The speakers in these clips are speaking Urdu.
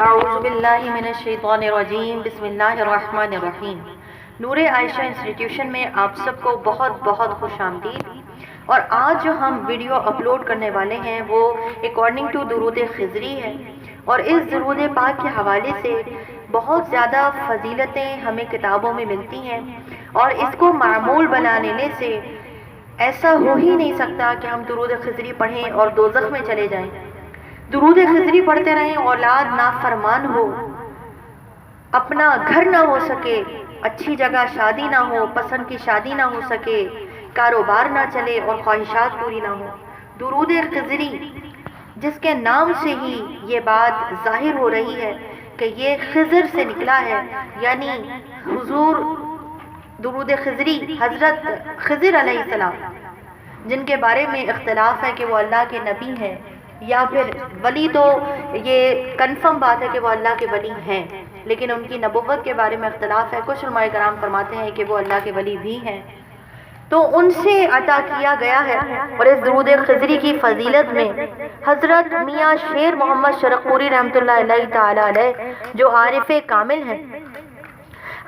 اعوذ باللہ من الشیطان الرجیم بسم اللہ الرحمن الرحیم۔ نور عائشہ انسٹیٹیوشن میں آپ سب کو بہت بہت خوش آمدید۔ اور آج جو ہم ویڈیو اپلوڈ کرنے والے ہیں وہ اکارڈنگ ٹو درود خضری ہے، اور اس درود پاک کے حوالے سے بہت زیادہ فضیلتیں ہمیں کتابوں میں ملتی ہیں، اور اس کو معمول بنا لینے سے ایسا ہو ہی نہیں سکتا کہ ہم درود خضری پڑھیں اور دوزخ میں چلے جائیں۔ درود خضری پڑھتے رہیں، اولاد نافرمان ہو، اپنا گھر نہ ہو سکے، اچھی جگہ شادی نہ ہو، پسند کی شادی نہ ہو سکے، کاروبار نہ چلے اور خواہشات پوری نہ ہو، درود خضری جس کے نام سے ہی یہ بات ظاہر ہو رہی ہے کہ یہ خضر سے نکلا ہے، یعنی حضور درود خضری حضرت خضر علیہ السلام، جن کے بارے میں اختلاف ہے کہ وہ اللہ کے نبی ہیں یا پھر ولی، تو یہ کنفرم بات ہے کہ وہ اللہ کے ولی ہیں، لیکن ان کی نبوت کے بارے میں اختلاف ہے۔ کچھ علماء کرام فرماتے ہیں کہ وہ اللہ کے ولی بھی ہیں، تو ان سے عطا کیا گیا ہے۔ اور اس درود خضری کی فضیلت میں حضرت میاں شیر محمد شرقپوری رحمۃ اللہ علیہ تعالی علیہ جو عارف کامل ہیں،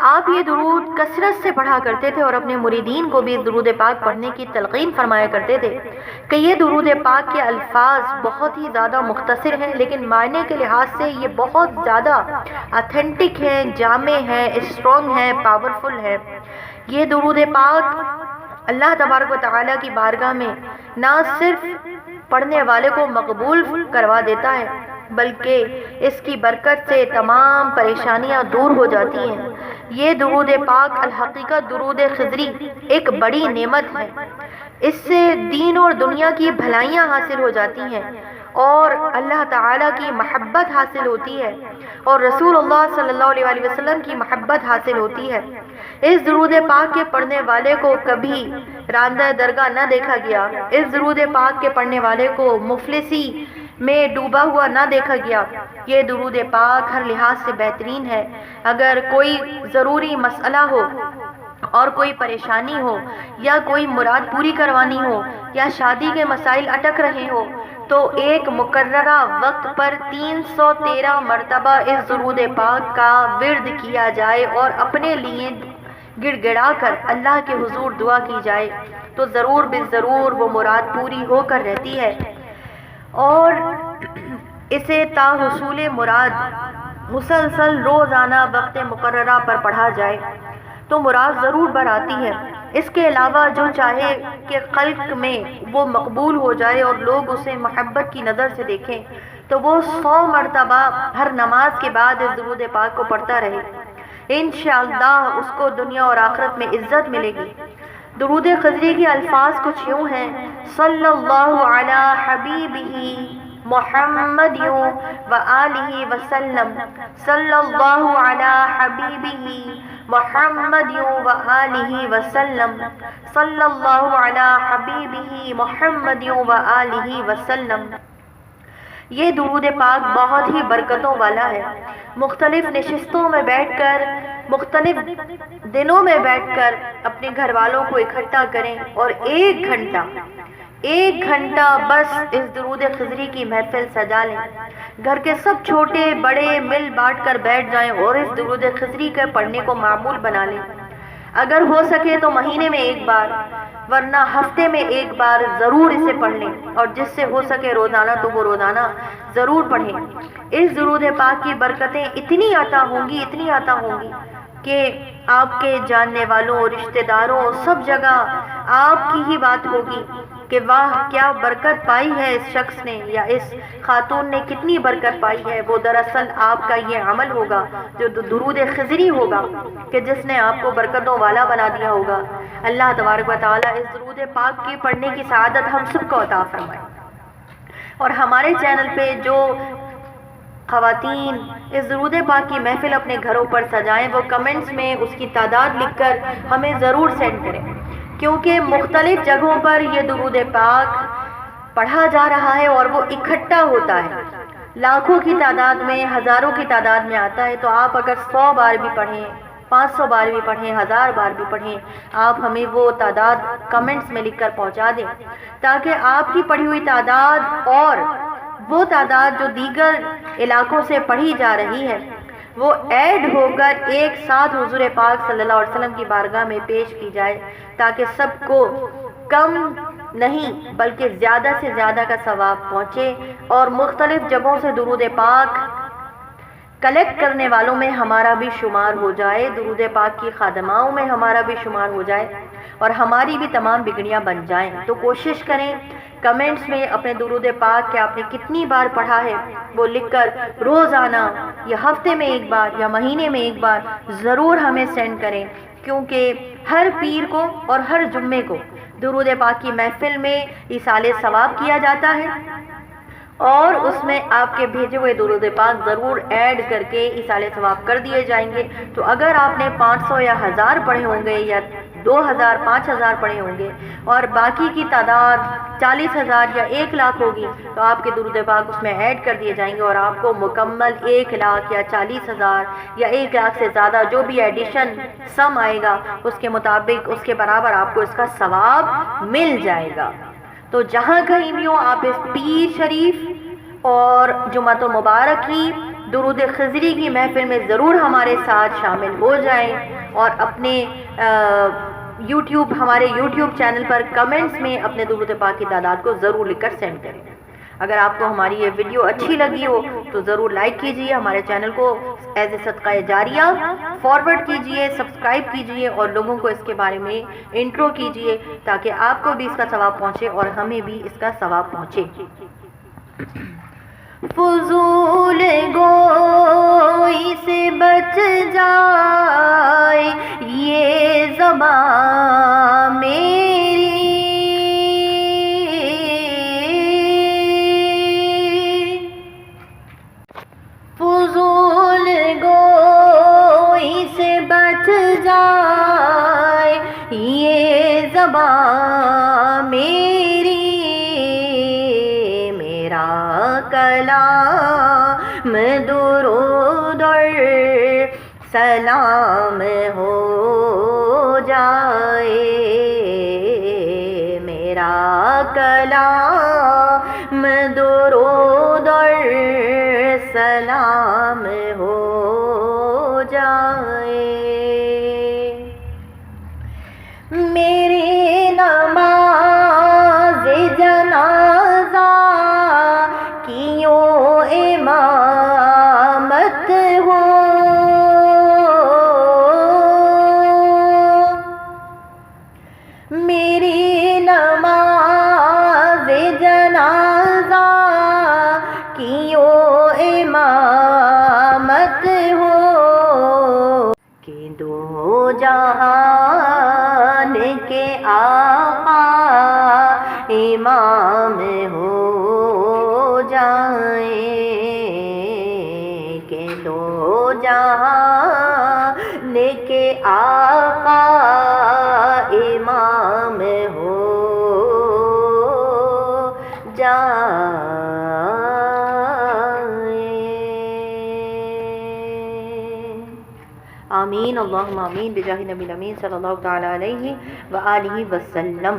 آپ یہ درود کثرت سے پڑھا کرتے تھے اور اپنے مریدین کو بھی اس درود پاک پڑھنے کی تلقین فرمایا کرتے تھے کہ یہ درود پاک کے الفاظ بہت ہی زیادہ مختصر ہیں، لیکن معنی کے لحاظ سے یہ بہت زیادہ اتھینٹک ہیں، جامع ہیں، اسٹرانگ ہیں، پاورفل ہیں۔ یہ درود پاک اللہ تبارک و تعالیٰ کی بارگاہ میں نہ صرف پڑھنے والے کو مقبول کروا دیتا ہے، بلکہ اس کی برکت سے تمام پریشانیاں دور ہو جاتی ہیں۔ یہ درود پاک الحقیقت درود خضری ایک بڑی نعمت ہے، اس سے دین اور دنیا کی بھلائیاں حاصل ہو جاتی ہیں اور اللہ تعالیٰ کی محبت حاصل ہوتی ہے اور رسول اللہ صلی اللہ علیہ وسلم کی محبت حاصل ہوتی ہے۔ اس درود پاک کے پڑھنے والے کو کبھی راندہ درگاہ نہ دیکھا گیا، اس درود پاک کے پڑھنے والے کو مفلسی میں ڈوبا ہوا نہ دیکھا گیا۔ یہ درود پاک ہر لحاظ سے بہترین ہے۔ اگر کوئی ضروری مسئلہ ہو اور کوئی پریشانی ہو یا کوئی مراد پوری کروانی ہو یا شادی کے مسائل اٹک رہے ہو، تو ایک مقررہ وقت پر 313 مرتبہ اس درود پاک کا ورد کیا جائے اور اپنے لیے گڑ گڑا کر اللہ کے حضور دعا کی جائے تو ضرور بالضرور وہ مراد پوری ہو کر رہتی ہے۔ اور اسے تا حصول مراد مسلسل روزانہ وقت مقررہ پر پڑھا جائے تو مراد ضرور براتی ہے۔ اس کے علاوہ جو چاہے کہ خلق میں وہ مقبول ہو جائے اور لوگ اسے محبت کی نظر سے دیکھیں تو وہ 100 مرتبہ ہر نماز کے بعد اس درود پاک کو پڑھتا رہے، انشاءاللہ اس کو دنیا اور آخرت میں عزت ملے گی۔ درود خضری کے الفاظ کچھ یوں ہیں: صلی اللہ علی حبیبہ محمد وآلہ وسلم، صلی اللہ علی حبیبہ محمد وآلہ وسلم، صلی اللہ علی حبیبہ محمد وآلہ وسلم۔ یہ درود پاک بہت ہی برکتوں والا ہے۔ مختلف نشستوں میں بیٹھ کر، مختلف دنوں میں بیٹھ کر اپنے گھر والوں کو اکٹھا کریں اور ایک گھنٹہ بس اس درود خضری کی محفل سجا لیں۔ گھر کے سب چھوٹے بڑے مل بانٹ کر بیٹھ جائیں اور اس درود خضری کے پڑھنے کو معمول بنا لیں۔ اگر ہو سکے تو مہینے میں ایک بار، ورنہ ہفتے میں ایک بار ضرور اسے پڑھ لیں، اور جس سے ہو سکے روزانہ تو وہ روزانہ ضرور پڑھیں۔ اس درود پاک کی برکتیں اتنی عطا ہوں گی کہ آپ کے جاننے والوں، رشتہ داروں، سب جگہ آپ کی ہی بات ہوگی کہ واہ کیا برکت پائی ہے اس شخص نے یا اس خاتون نے، کتنی برکت پائی ہے۔ وہ دراصل آپ کا یہ عمل ہوگا جو درود خضری ہوگا کہ جس نے آپ کو برکتوں والا بنا دیا ہوگا۔ اللہ تبارک و تعالیٰ اس درود پاک کی پڑھنے کی سعادت ہم سب کو عطا فرمائے۔ اور ہمارے چینل پہ جو خواتین اس درود پاک کی محفل اپنے گھروں پر سجائیں، وہ کمنٹس میں اس کی تعداد لکھ کر ہمیں ضرور سینڈ کریں، کیونکہ مختلف جگہوں پر یہ درود پاک پڑھا جا رہا ہے اور وہ اکٹھا ہوتا ہے، لاکھوں کی تعداد میں، ہزاروں کی تعداد میں آتا ہے۔ تو آپ اگر 100 بار بھی پڑھیں، 500 بار بھی پڑھیں، 1000 بار بھی پڑھیں، آپ ہمیں وہ تعداد کمنٹس میں لکھ کر پہنچا دیں تاکہ آپ کی پڑھی ہوئی تعداد اور وہ تعداد جو دیگر علاقوں سے پڑھی جا رہی ہے وہ ایڈ ہو کر ایک ساتھ حضور پاک صلی اللہ علیہ وسلم کی بارگاہ میں پیش کی جائے تاکہ سب کو کم نہیں بلکہ زیادہ سے زیادہ کا ثواب پہنچے، اور مختلف جگہوں سے درود پاک کلیکٹ کرنے والوں میں ہمارا بھی شمار ہو جائے، درود پاک کی خادماؤں میں ہمارا بھی شمار ہو جائے اور ہماری بھی تمام بگڑیاں بن جائیں۔ تو کوشش کریں کمنٹس میں اپنے درود پاک کہ آپ نے کتنی بار پڑھا ہے وہ لکھ کر روزانہ یا ہفتے میں ایک بار یا مہینے میں ایک بار ضرور ہمیں سینڈ کریں، کیونکہ ہر پیر کو اور ہر جمعے کو درود پاک کی محفل میں ایصال ثواب کیا جاتا ہے، اور اس میں آپ کے بھیجے ہوئے درود پاک ضرور ایڈ کر کے ایصال ثواب کر دیے جائیں گے۔ تو اگر آپ نے 500 یا 1000 پڑھے ہوں گے یا 2000 5000 پڑھے ہوں گے اور باقی کی تعداد 40000 یا 1 لاکھ ہوگی تو آپ کے درود پاک اس میں ایڈ کر دیے جائیں گے، اور آپ کو مکمل 1 لاکھ یا 40000 یا 1 لاکھ سے زیادہ جو بھی ایڈیشن سم آئے گا اس کے مطابق اس کے برابر آپ کو اس کا ثواب مل جائے گا۔ تو جہاں کہیں بھی ہو آپ اس پیر شریف اور جمعۃ المبارک کی درود خضری کی محفل میں ضرور ہمارے ساتھ شامل ہو جائیں، اور اپنے ہمارے یوٹیوب چینل پر کمنٹس میں اپنے درود پاک کی تعداد کو ضرور لکھ کر سینڈ کریں۔ اگر آپ کو ہماری یہ ویڈیو اچھی لگی ہو تو ضرور لائک کیجئے، ہمارے چینل کو ایز اے صدقہ جاریہ فارورڈ کیجئے، سبسکرائب کیجئے اور لوگوں کو اس کے بارے میں انٹرو کیجئے تاکہ آپ کو بھی اس کا ثواب پہنچے اور ہمیں بھی اس کا ثواب پہنچے۔ فضول گوئی سے بچ جائے یہ زبان میری، فضول گوئی سے بچ جائے یہ زبان میری، میرا کلام درود اور سلام ہو جائے، میرا کلام درود اور سلام ہو جائے، میری نماز جنازہ کیوں امامت ہو، میری نماز جنازہ کیوں امامت ہو، کہ دو جہان کے آقا امام ہو جائیں، کہ دو جہان کے آقا امام ہو جائیں۔ آمین اللہم آمین بجاہ نبی الامین صلی اللہ تعالی علیہ وآلہ وسلم۔